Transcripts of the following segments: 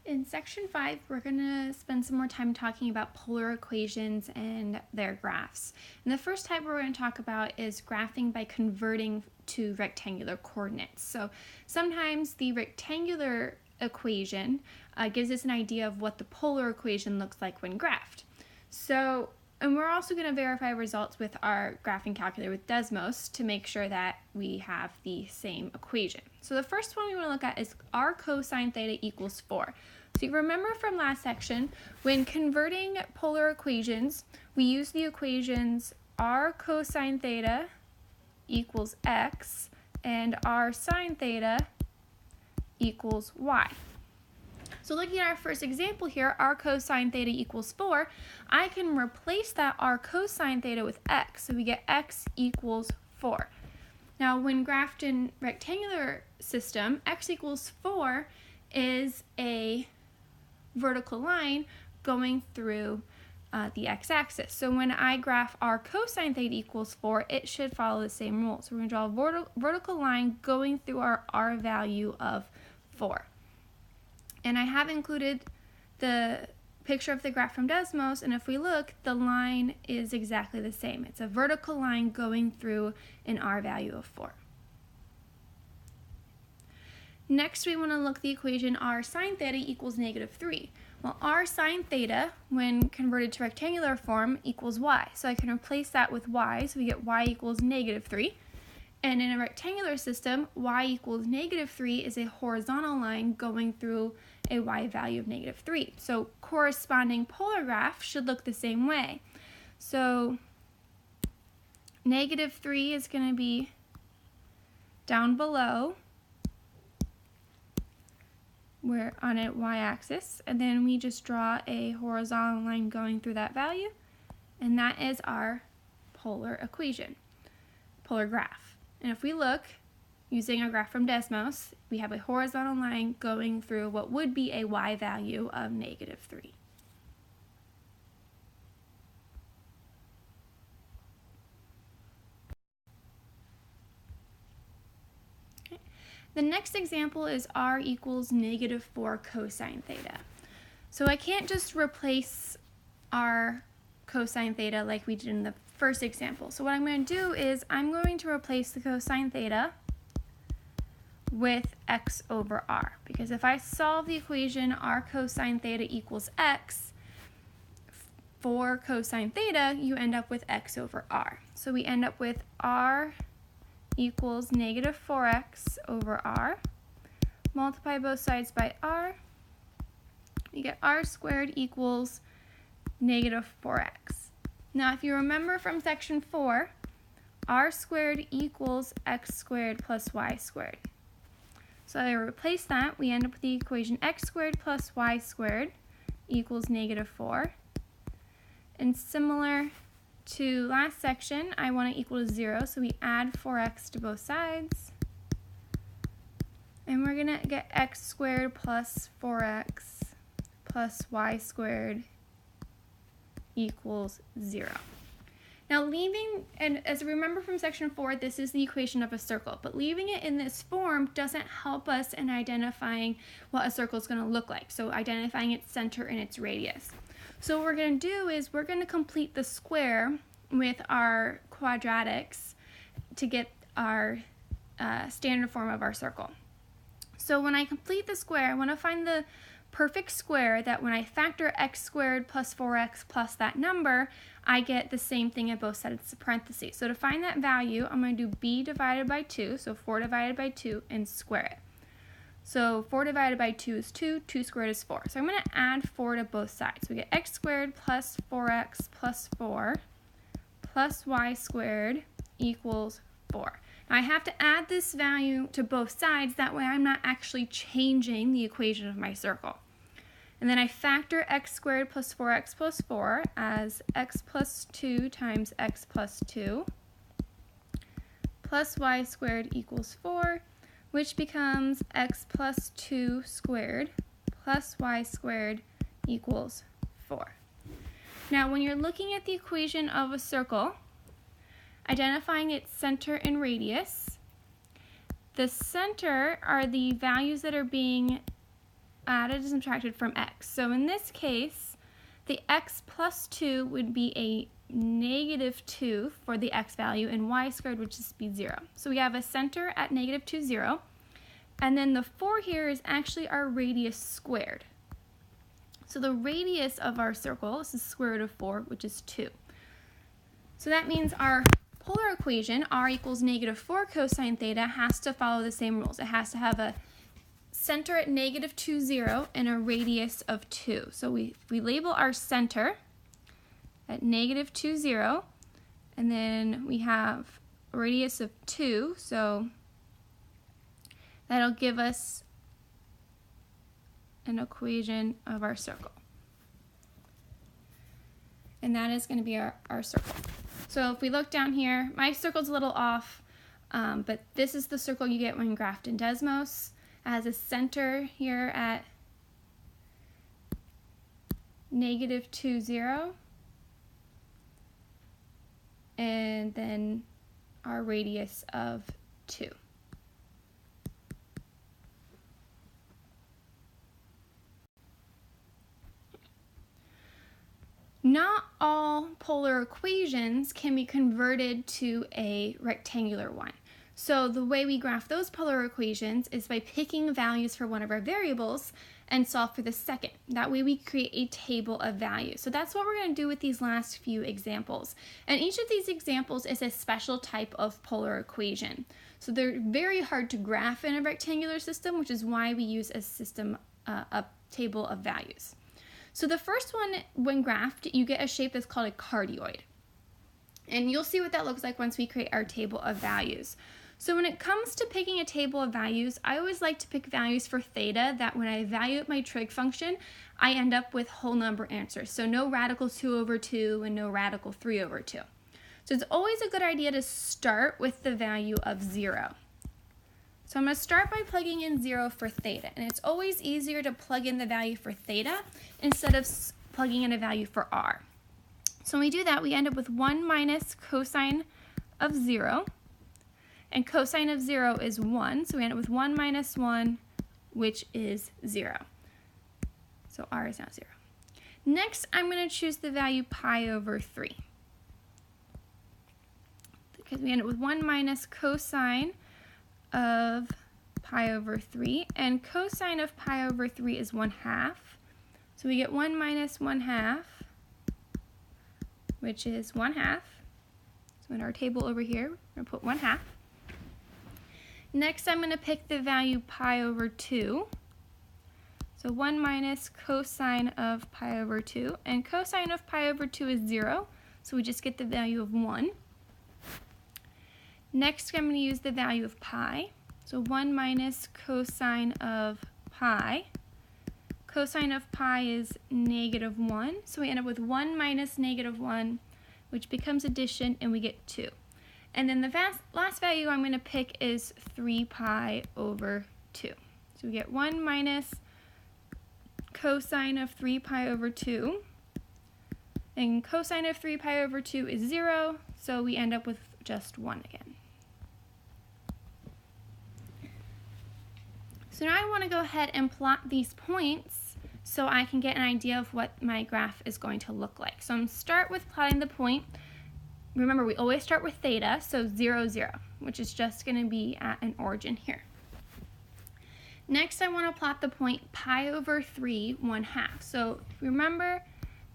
In section 5, we're going to spend some more time talking about polar equations and their graphs. And the first type we're going to talk about is graphing by converting to rectangular coordinates. So sometimes the rectangular equation gives us an idea of what the polar equation looks like when graphed. And we're also going to verify results with our graphing calculator with Desmos to make sure that we have the same equation. So the first one we want to look at is r cosine theta equals 4. So you remember from last section, when converting polar equations, we use the equations r cosine theta equals x and r sine theta equals y. So looking at our first example here, r cosine theta equals 4, I can replace that r cosine theta with x, so we get x equals 4. Now when graphed in rectangular system, x equals 4 is a vertical line going through the x-axis. So when I graph r cosine theta equals 4, it should follow the same rule. So we're going to draw a vertical line going through our r value of 4. And I have included the picture of the graph from Desmos, and if we look, the line is exactly the same. It's a vertical line going through an r value of 4. Next, we want to look at the equation r sine theta equals -3. Well, r sine theta, when converted to rectangular form, equals y. So I can replace that with y, so we get y equals -3. And in a rectangular system, y equals -3 is a horizontal line going through a y value of -3. So corresponding polar graph should look the same way. So -3 is going to be down below, we're on a y-axis, and then we just draw a horizontal line going through that value, and that is our polar equation, polar graph. And if we look, using our graph from Desmos, we have a horizontal line going through what would be a y value of -3. Okay. The next example is r equals -4 cosine theta. So I can't just replace our cosine theta like we did in the first example. So what I'm going to do is I'm going to replace the cosine theta with x over r, because if I solve the equation r cosine theta equals x for cosine theta, you end up with x over r. So we end up with r equals -4x over r. Multiply both sides by r. You get r squared equals -4x. Now if you remember from section 4, r squared equals x squared plus y squared. So I replace that, we end up with the equation x squared plus y squared equals -4. And similar to last section, I want it equal to 0, so we add 4x to both sides. And we're going to get x squared plus 4x plus y squared equals 0. Now and as we remember from section 4, this is the equation of a circle, but leaving it in this form doesn't help us in identifying what a circle is going to look like, so identifying its center and its radius. So what we're going to do is we're going to complete the square with our quadratics to get our standard form of our circle. So when I complete the square, I want to find the perfect square that when I factor x squared plus 4x plus that number, I get the same thing at both sides of the parentheses. So to find that value, I'm going to do b divided by 2, so 4 divided by 2, and square it. So 4 divided by 2 is 2, 2 squared is 4. So I'm going to add 4 to both sides. We get x squared plus 4x plus 4 plus y squared equals 4. Now I have to add this value to both sides, that way I'm not actually changing the equation of my circle. And then I factor x squared plus 4x plus 4 as x plus 2 times x plus 2 plus y squared equals 4, which becomes x plus 2 squared plus y squared equals 4. Now when you're looking at the equation of a circle, identifying its center and radius, the center are the values that are being added and subtracted from x. So in this case, the x plus 2 would be a negative 2 for the x value, and y squared would just be 0. So we have a center at negative 2, 0. And then the 4 here is actually our radius squared. So the radius of our circle is the square root of 4, which is 2. So that means our polar equation, r equals negative 4 cosine theta, has to follow the same rules. It has to have a center at negative 2, 0 and a radius of 2. So we label our center at negative 2, 0, and then we have a radius of 2, so that'll give us an equation of our circle. And that is going to be our circle. So if we look down here, my circle's a little off, but this is the circle you get when graphed in Desmos. It has a center here at negative 2, 0, and then our radius of 2. Not all polar equations can be converted to a rectangular one. So the way we graph those polar equations is by picking values for one of our variables and solve for the second. That way we create a table of values. So that's what we're going to do with these last few examples. And each of these examples is a special type of polar equation. So they're very hard to graph in a rectangular system, which is why we use a table of values. So the first one, when graphed, you get a shape that's called a cardioid. And you'll see what that looks like once we create our table of values. So when it comes to picking a table of values, I always like to pick values for theta that when I evaluate my trig function, I end up with whole number answers. So no radical 2 over 2 and no radical 3 over 2. So it's always a good idea to start with the value of 0. So I'm going to start by plugging in 0 for theta, and it's always easier to plug in the value for theta instead of plugging in a value for r. So when we do that, we end up with 1 minus cosine of 0, and cosine of 0 is 1, so we end up with 1 minus 1, which is 0. So r is now 0. Next, I'm going to choose the value pi over 3, because we end up with 1 minus cosine of pi over 3, and cosine of pi over 3 is 1/2. So we get 1 minus 1/2, which is 1/2. So in our table over here, we're going to put 1/2. Next, I'm going to pick the value pi over 2. So 1 minus cosine of pi over 2, and cosine of pi over 2 is 0, so we just get the value of 1. Next, I'm going to use the value of pi. So 1 minus cosine of pi. Cosine of pi is negative 1. So we end up with 1 minus negative 1, which becomes addition, and we get 2. And then the last value I'm going to pick is 3 pi over 2. So we get 1 minus cosine of 3 pi over 2. And cosine of 3 pi over 2 is 0, so we end up with just 1 again. So now I want to go ahead and plot these points so I can get an idea of what my graph is going to look like. So I'm going to start with plotting the point. Remember, we always start with theta, so 0, 0, which is just going to be at an origin here. Next, I want to plot the point pi over 3, 1/2. So remember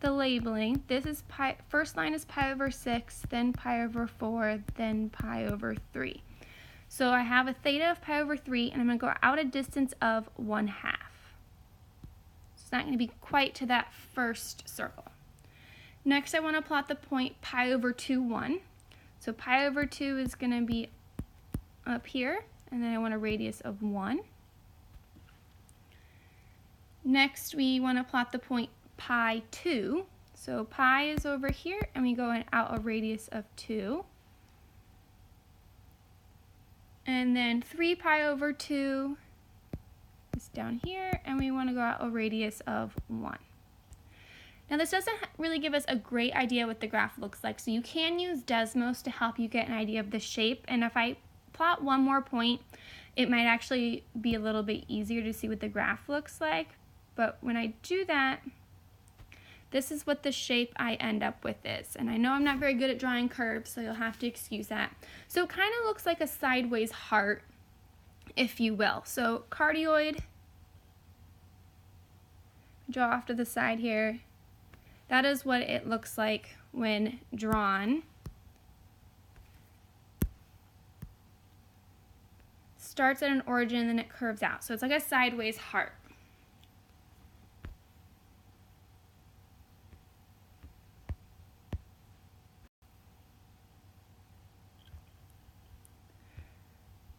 the labeling. This is pi, first line is pi over 6, then pi over 4, then pi over 3. So I have a theta of pi over 3, and I'm going to go out a distance of 1/2. So it's not going to be quite to that first circle. Next, I want to plot the point pi over 2, 1. So pi over 2 is going to be up here, and then I want a radius of 1. Next, we want to plot the point pi 2. So pi is over here, and we go out a radius of 2. And then 3 pi over 2 is down here, and we want to go out a radius of 1. Now this doesn't really give us a great idea what the graph looks like, so you can use Desmos to help you get an idea of the shape. And if I plot one more point, it might actually be a little bit easier to see what the graph looks like. But when I do that, this is what the shape I end up with is. And I know I'm not very good at drawing curves, so you'll have to excuse that. So it kind of looks like a sideways heart, if you will. So cardioid, draw off to the side here. That is what it looks like when drawn. Starts at an origin and then it curves out. So it's like a sideways heart.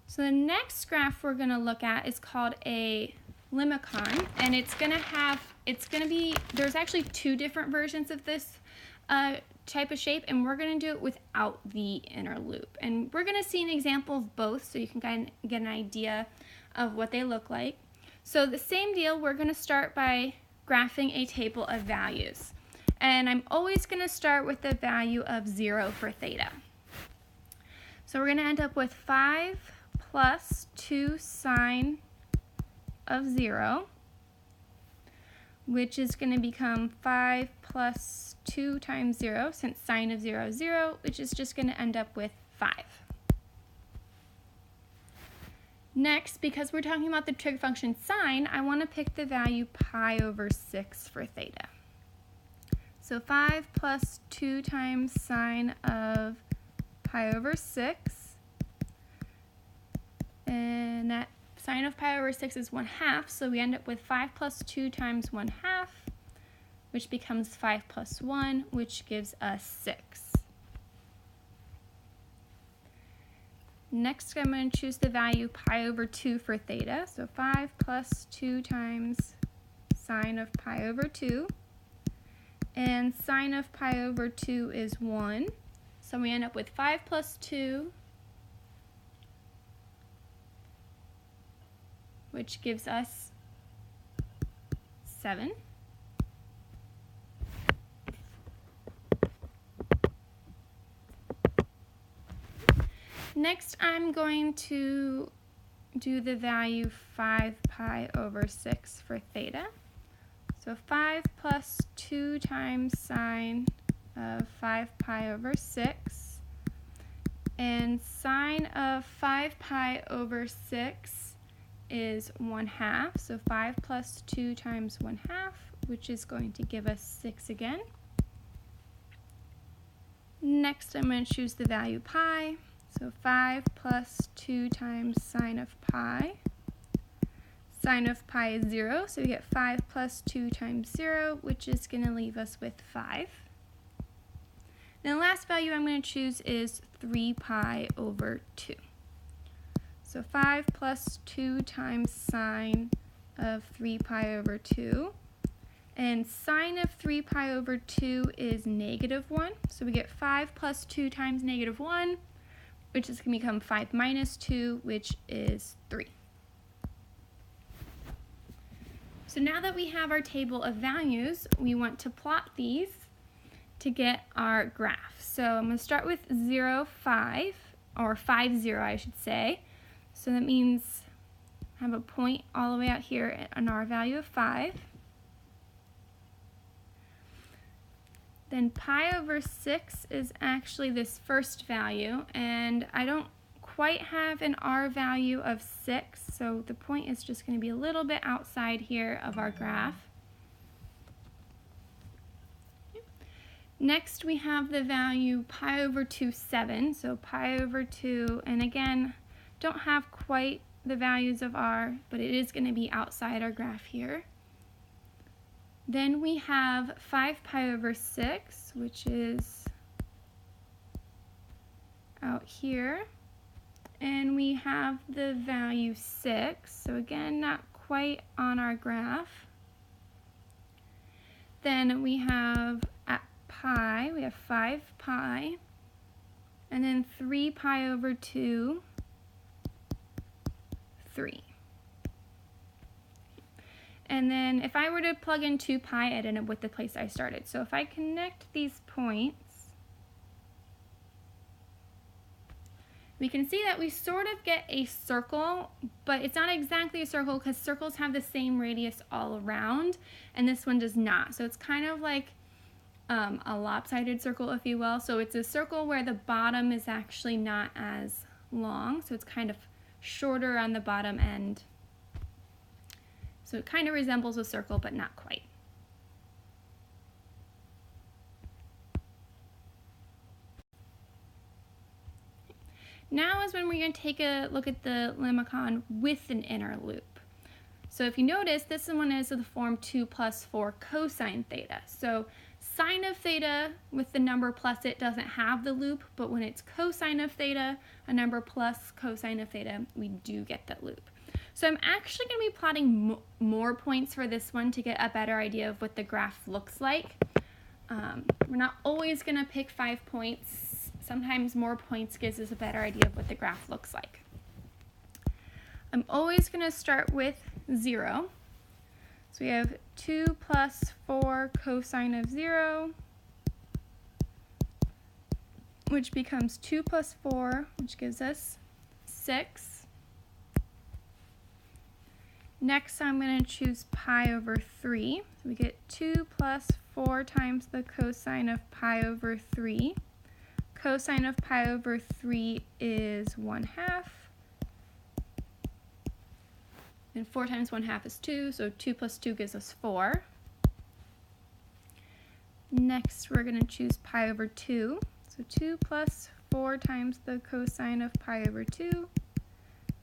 So the next graph we're going to look at is called a lemniscate, and there's actually two different versions of this type of shape, and we're going to do it without the inner loop. And we're going to see an example of both so you can kind of get an idea of what they look like. So the same deal, we're going to start by graphing a table of values. And I'm always going to start with the value of 0 for theta. So we're going to end up with 5 plus 2 sine of 0, which is going to become 5 plus 2 times 0, since sine of 0 is 0, which is just going to end up with 5. Next, because we're talking about the trig function sine, I want to pick the value pi over 6 for theta. So 5 plus 2 times sine of pi over 6, and that sine of pi over 6 is 1/2, so we end up with 5 plus 2 times 1/2, which becomes 5 plus 1, which gives us 6. Next, I'm going to choose the value pi over 2 for theta, so 5 plus 2 times sine of pi over 2, and sine of pi over 2 is 1, so we end up with 5 plus 2, which gives us 7. Next, I'm going to do the value 5 pi over 6 for theta. So 5 plus 2 times sine of 5 pi over 6, and sine of 5 pi over 6 is 1/2, so 5 plus 2 times 1/2, which is going to give us 6 again. Next, I'm going to choose the value pi, so 5 plus 2 times sine of pi. Sine of pi is 0, so we get 5 plus 2 times 0, which is going to leave us with 5. Then the last value I'm going to choose is 3 pi over 2. So 5 plus 2 times sine of 3 pi over 2. And sine of 3 pi over 2 is -1. So we get 5 plus 2 times -1, which is going to become 5 minus 2, which is 3. So now that we have our table of values, we want to plot these to get our graph. So I'm going to start with 0, 5, or 5, 0, I should say. So that means I have a point all the way out here on our value of 5. Then pi over 6 is actually this first value, and I don't quite have an r value of 6, so the point is just going to be a little bit outside here of our graph. Next, we have the value pi over 2, 7, so pi over 2, and again, don't have quite the values of r, but it is going to be outside our graph here. Then we have 5 pi over 6, which is out here. And we have the value 6, so again, not quite on our graph. Then we have at pi, we have 5 pi, and then 3 pi over 2, 3. And then if I were to plug in 2 pi, I'd end up with the place I started. So if I connect these points, we can see that we sort of get a circle, but it's not exactly a circle because circles have the same radius all around, and this one does not. So it's kind of like a lopsided circle, if you will. So it's a circle where the bottom is actually not as long, so it's kind of shorter on the bottom end. So it kind of resembles a circle, but not quite. Now is when we're going to take a look at the lemnicon with an inner loop. So if you notice, this one is of the form 2 plus 4 cosine theta. So sine of theta with the number plus it doesn't have the loop, but when it's cosine of theta, a number plus cosine of theta, we do get that loop. So I'm actually going to be plotting more points for this one to get a better idea of what the graph looks like. We're not always going to pick 5 points. Sometimes more points gives us a better idea of what the graph looks like. I'm always going to start with 0. So we have 2 plus 4 cosine of 0, which becomes 2 plus 4, which gives us 6. Next, I'm going to choose pi over 3. So we get 2 plus 4 times the cosine of pi over 3. Cosine of pi over 3 is 1/2. And 4 times 1/2 is 2, so 2 plus 2 gives us 4. Next, we're going to choose pi over 2. So 2 plus 4 times the cosine of pi over 2.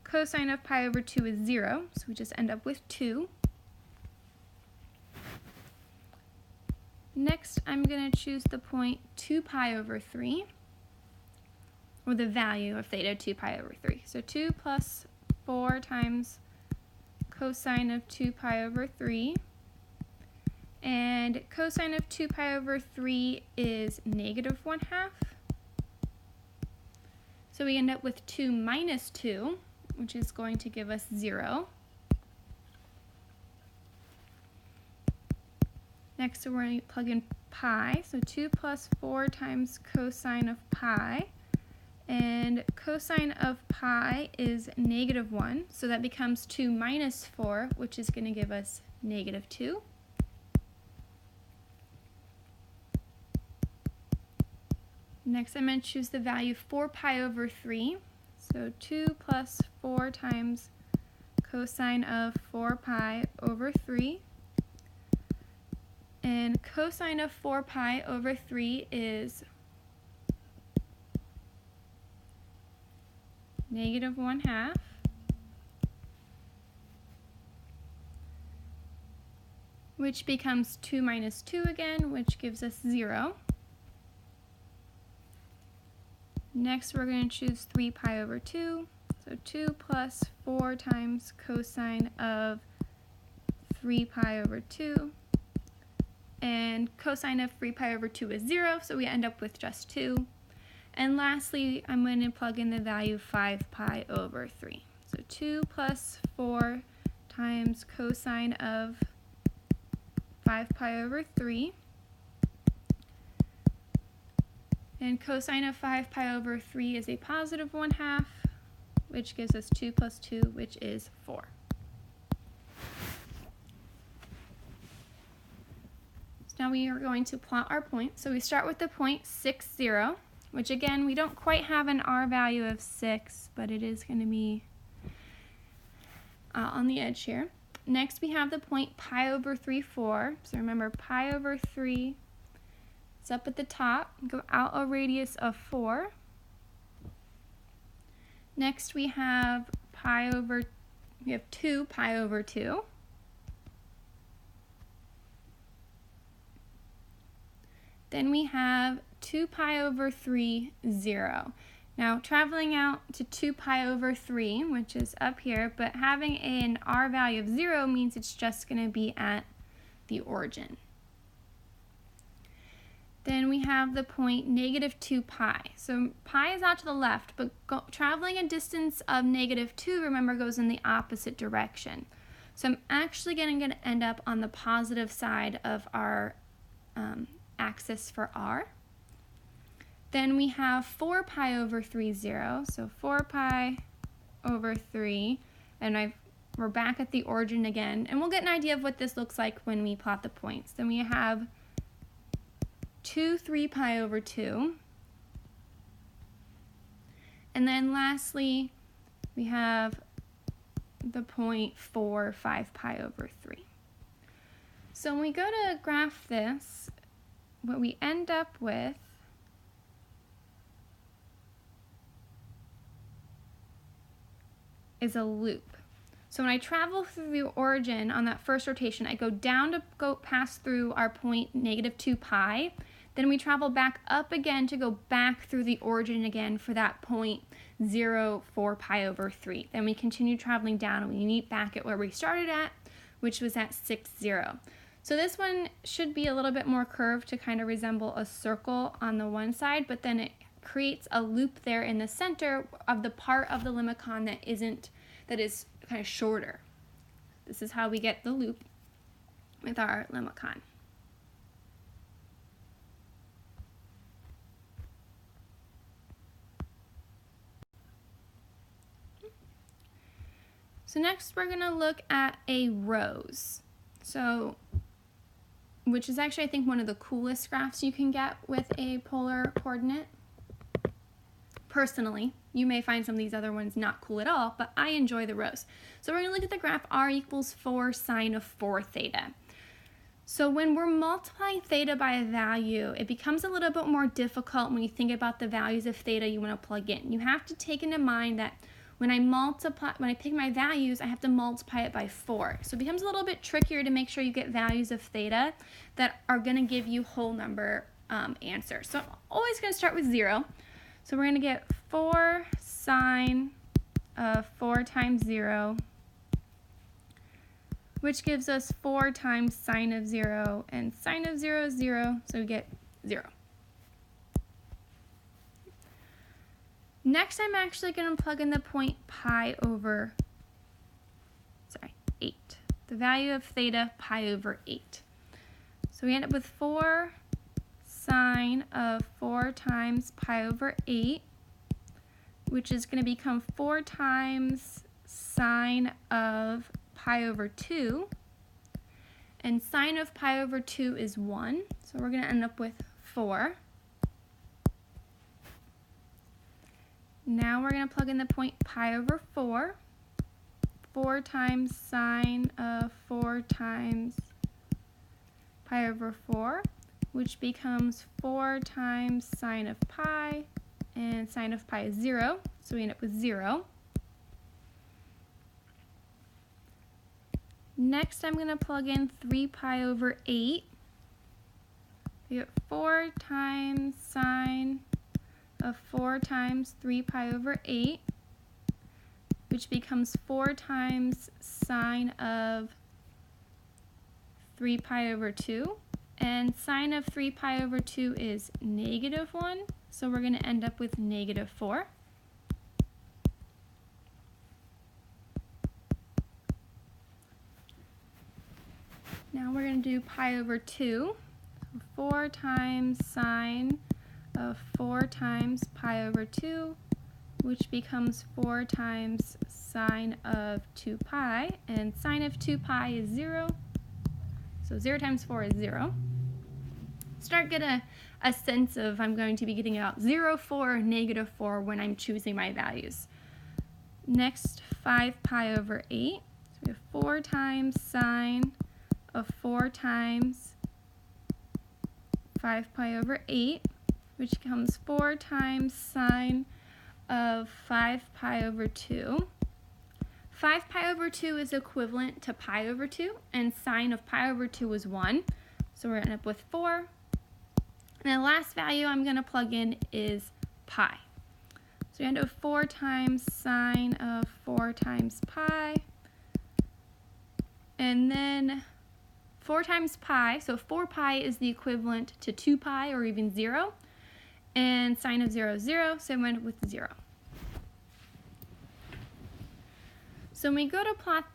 Cosine of pi over 2 is 0, so we just end up with 2. Next, I'm going to choose the point 2 pi over 3, or the value of theta 2 pi over 3. So 2 plus 4 times cosine of 2 pi over 3. And cosine of 2 pi over 3 is negative 1/2. So we end up with 2 minus 2, which is going to give us 0. Next, we're going to plug in pi. So 2 plus 4 times cosine of pi. And cosine of pi is negative 1, so that becomes 2 minus 4, which is going to give us negative 2. Next, I'm going to choose the value 4 pi over 3. So 2 plus 4 times cosine of 4 pi over 3. And cosine of 4 pi over 3 is negative 1/2. Which becomes 2 minus 2 again, which gives us 0. Next, we're going to choose 3 pi over 2. So 2 plus 4 times cosine of 3 pi over 2. And cosine of 3 pi over 2 is 0, so we end up with just 2. And lastly, I'm going to plug in the value 5 pi over 3. So 2 plus 4 times cosine of 5 pi over 3. And cosine of 5 pi over 3 is a positive 1/2, which gives us 2 plus 2, which is 4. So now we are going to plot our point. So we start with the point 6, 0. Which again, we don't quite have an R value of 6, but it is going to be on the edge here. Next, we have the point pi over 3, 4. So remember, pi over 3 is up at the top. Go out a radius of 4. Next, we have 2 pi over 2. Then we have 2 pi over 3, 0. Now, traveling out to 2 pi over 3, which is up here, but having an R value of 0 means it's just going to be at the origin. Then we have the point negative 2 pi. So pi is out to the left, but traveling a distance of negative 2, remember, goes in the opposite direction. So I'm actually going to end up on the positive side of our axis for R. Then we have 4 pi over 3, 0. So 4 pi over 3, and we're back at the origin again, and we'll get an idea of what this looks like when we plot the points. Then we have 2, 3 pi over 2. And then lastly, we have the point 4, 5 pi over 3. So when we go to graph this, what we end up with is a loop. So when I travel through the origin on that first rotation, I go down to go pass through our point -2 pi. Then we travel back up again to go back through the origin again for that point 0, 4 pi over 3. Then we continue traveling down and we meet back at where we started at, which was at 6, 0. So this one should be a little bit more curved to kind of resemble a circle on the one side, but then it creates a loop there in the center of the part of the limicon that is kind of shorter. This is how we get the loop with our limicon. So next we're going to look at a rose. Which is actually, I think, one of the coolest graphs you can get with a polar coordinate. Personally, you may find some of these other ones not cool at all, but I enjoy the rose. So we're going to look at the graph r equals 4 sine of 4 theta. So when we're multiplying theta by a value, it becomes a little bit more difficult when you think about the values of theta you want to plug in. You have to take into mind that when I pick my values, I have to multiply it by 4. So it becomes a little bit trickier to make sure you get values of theta that are going to give you whole number answers. So I'm always going to start with 0. So we're going to get 4 sine of 4 times 0, which gives us 4 times sine of 0, and sine of 0 is 0, so we get 0. Next, I'm actually going to plug in the point pi over 8. The value of theta, pi over 8. So we end up with 4 sine of 4 times pi over 8, which is going to become 4 times sine of pi over 2. And sine of pi over 2 is 1, so we're going to end up with 4. Now we're going to plug in the point pi over 4. 4 times sine of 4 times pi over 4, which becomes 4 times sine of pi, and sine of pi is 0, so we end up with 0. Next, I'm going to plug in 3 pi over 8. We get 4 times sine of 4 times 3 pi over 8, which becomes 4 times sine of 3 pi over 2. And sine of 3 pi over 2 is -1, so we're going to end up with -4. Now we're going to do pi over 2. 4 times sine of 4 times pi over 2, which becomes 4 times sine of 2 pi, and sine of 2 pi is 0, so 0 times 4 is 0. Start get a sense of I'm going to be getting out 0, 4, -4 when I'm choosing my values. Next, 5 pi over 8, so we have 4 times sine of 4 times 5 pi over 8, which becomes 4 times sine of 5 pi over 2. 5 pi over 2 is equivalent to pi over 2, and sine of pi over 2 is 1, so we're going to end up with 4. And the last value I'm going to plug in is pi. So we end up with 4 times sine of 4 times pi, and then 4 times pi, so 4 pi is the equivalent to 2 pi or even 0. And sine of 0 is 0, so we end up with 0. So when we go to plot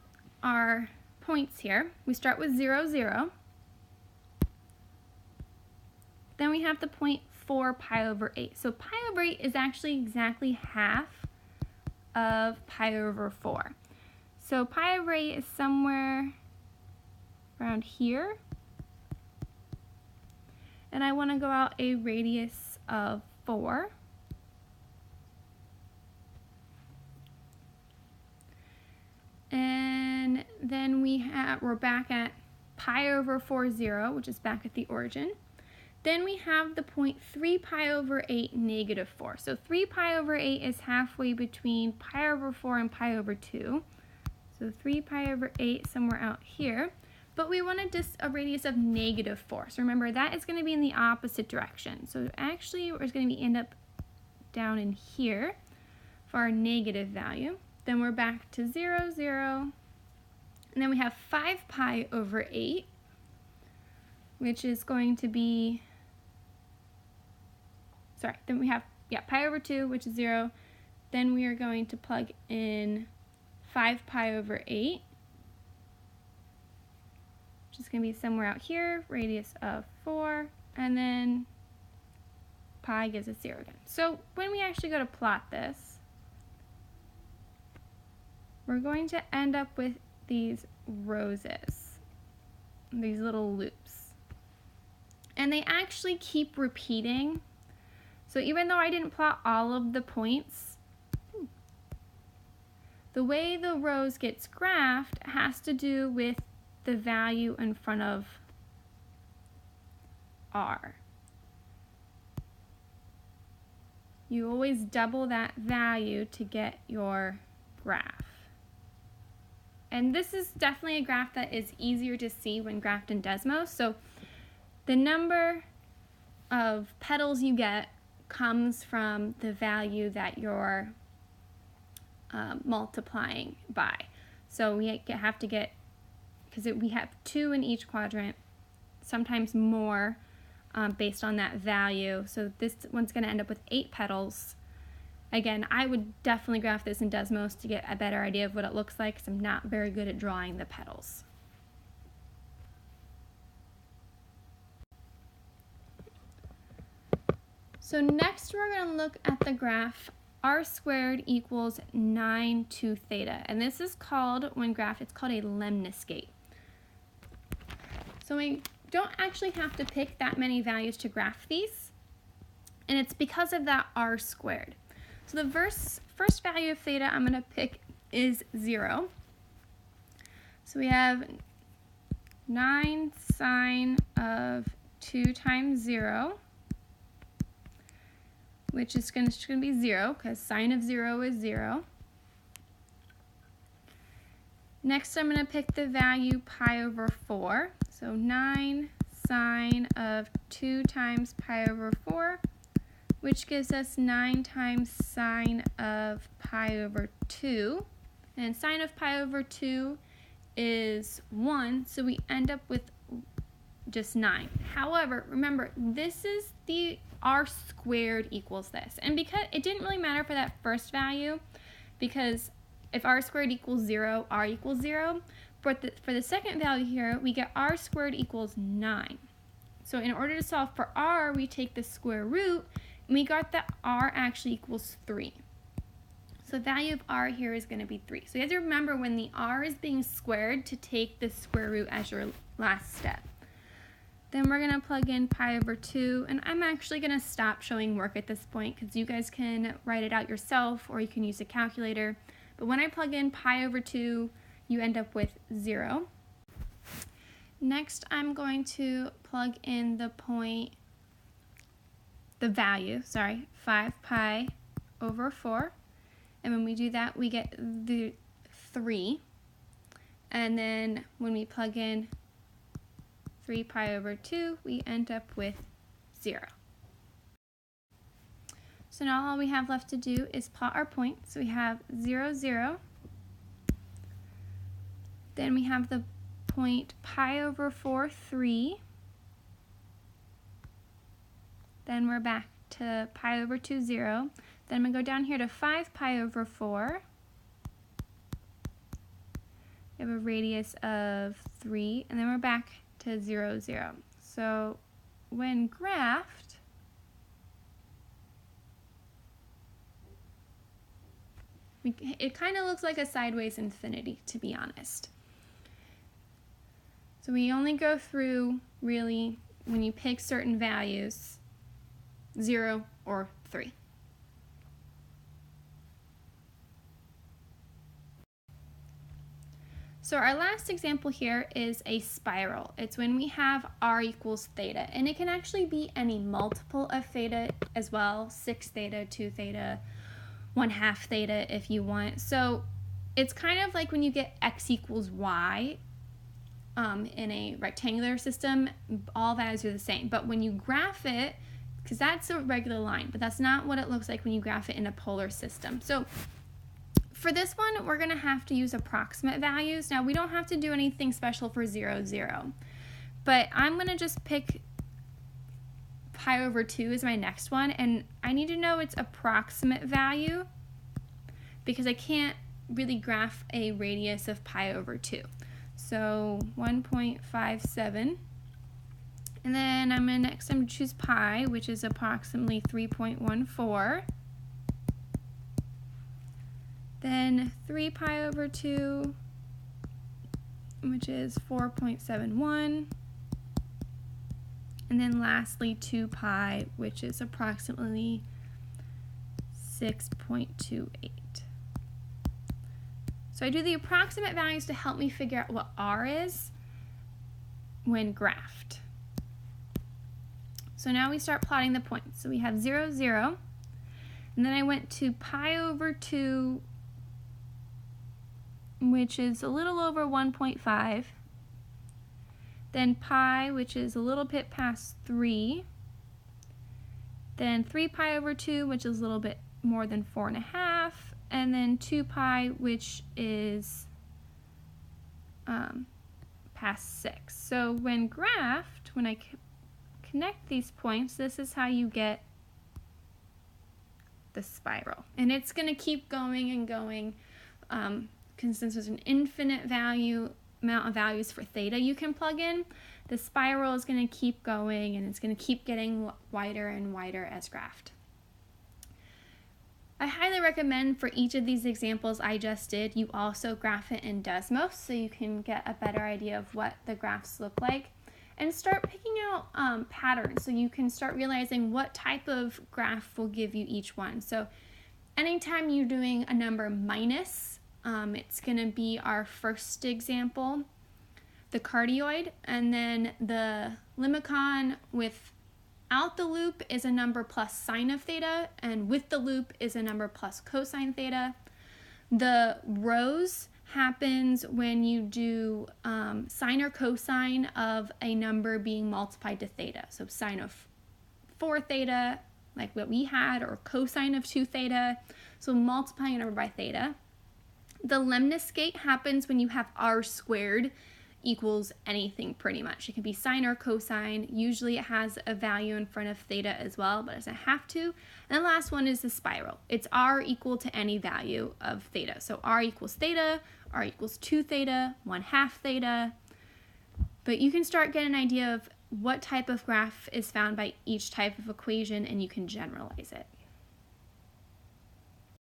our points here, we start with 0, 0. Then we have the point 4 pi over 8. So pi over 8 is actually exactly half of pi over 4. So pi over 8 is somewhere around here. And I want to go out a radius of 4. And then we're back at pi over 4, 0, which is back at the origin. Then we have the point 3 pi over 8, negative 4. So 3 pi over 8 is halfway between pi over 4 and pi over 2. So 3 pi over 8 somewhere out here. But we wanted just a radius of negative 4. So remember, that is going to be in the opposite direction. So actually, it's going to end up down in here for our negative value. Then we're back to 0, 0. And then we have 5 pi over 8, which is going to be, then we have, pi over 2, which is 0. Then we are going to plug in 5 pi over 8, which is going to be somewhere out here, radius of 4, and then pi gives us 0 again. So when we actually go to plot this, we're going to end up with these roses, these little loops. And they actually keep repeating. So even though I didn't plot all of the points, the way the rose gets graphed has to do with the value in front of R. You always double that value to get your graph. And this is definitely a graph that is easier to see when graphed in Desmos. So the number of petals you get comes from the value that you're multiplying by. So we have to get, because we have 2 in each quadrant, sometimes more based on that value. So this one's going to end up with 8 petals. Again, I would definitely graph this in Desmos to get a better idea of what it looks like, because I'm not very good at drawing the petals. So next we're going to look at the graph r squared equals 9 to theta. And this is called, when graphed, it's called a lemniscate. So we don't actually have to pick that many values to graph these. And it's because of that r squared. So the first value of theta I'm going to pick is 0. So we have 9 sine of 2 times 0, which is going to be 0, because sine of 0 is 0. Next, I'm going to pick the value pi over 4. So 9 sine of 2 times pi over 4, which gives us 9 times sine of pi over 2. And sine of pi over 2 is 1, so we end up with just 9. However, remember, this is the r squared equals this. And because it didn't really matter for that first value, because if r squared equals 0, r equals 0. But for the second value here, we get r squared equals 9. So in order to solve for r, we take the square root, and we got that r actually equals 3. So the value of r here is going to be 3. So you have to remember, when the r is being squared, to take the square root as your last step. Then we're going to plug in pi over 2, and I'm actually going to stop showing work at this point because you guys can write it out yourself, or you can use a calculator. But when I plug in pi over 2, you end up with 0. Next, I'm going to plug in the value, 5 pi over 4. And when we do that, we get the 3. And then when we plug in 3 pi over 2, we end up with 0. So now all we have left to do is plot our point. So we have 0, 0. Then we have the point pi over 4, 3. Then we're back to pi over 2, 0. Then I'm going to go down here to 5 pi over 4. We have a radius of 3. And then we're back to 0, 0. So when graphed, It kind of looks like a sideways infinity, to be honest. So we only go through, really, when you pick certain values, 0 or 3. So our last example here is a spiral. It's when we have r equals theta, and it can actually be any multiple of theta as well, 6 theta, 2 theta, 1/2 theta if you want. So it's kind of like when you get x equals y in a rectangular system, all values are the same. But when you graph it, because that's a regular line, but that's not what it looks like when you graph it in a polar system. So for this one, we're going to have to use approximate values. Now, we don't have to do anything special for 0, 0. But I'm going to just pick pi over 2 as my next one. And I need to know its approximate value because I can't really graph a radius of pi over 2. So 1.57. And then I'm going to choose pi, which is approximately 3.14. Then 3 pi over 2, which is 4.71. And then lastly 2 pi, which is approximately 6.28. So I do the approximate values to help me figure out what r is when graphed. So now we start plotting the points. So we have 0, 0. And then I went to pi over 2, which is a little over 1.5. Then pi, which is a little bit past 3. Then 3 pi over 2, which is a little bit more than 4.5. And then 2 pi, which is past 6. So when graphed, when I connect these points, this is how you get the spiral. And it's going to keep going and going. Since there's an infinite amount of values for theta you can plug in, the spiral is going to keep going and it's going to keep getting wider and wider as graphed. I highly recommend for each of these examples I just did, you also graph it in Desmos so you can get a better idea of what the graphs look like and start picking out patterns so you can start realizing what type of graph will give you each one. So anytime you're doing a number minus, it's going to be our first example, the cardioid, and then the lemnicate without the loop is a number plus sine of theta, and with the loop is a number plus cosine theta. The rows happens when you do sine or cosine of a number being multiplied to theta. So sine of 4 theta, like what we had, or cosine of 2 theta. So multiplying a number by theta. The lemniscate happens when you have r squared equals anything pretty much. It can be sine or cosine. Usually it has a value in front of theta as well, but it doesn't have to. And the last one is the spiral. It's r equal to any value of theta. So r equals theta, r equals 2 theta, 1/2 theta. But you can start getting an idea of what type of graph is found by each type of equation and you can generalize it.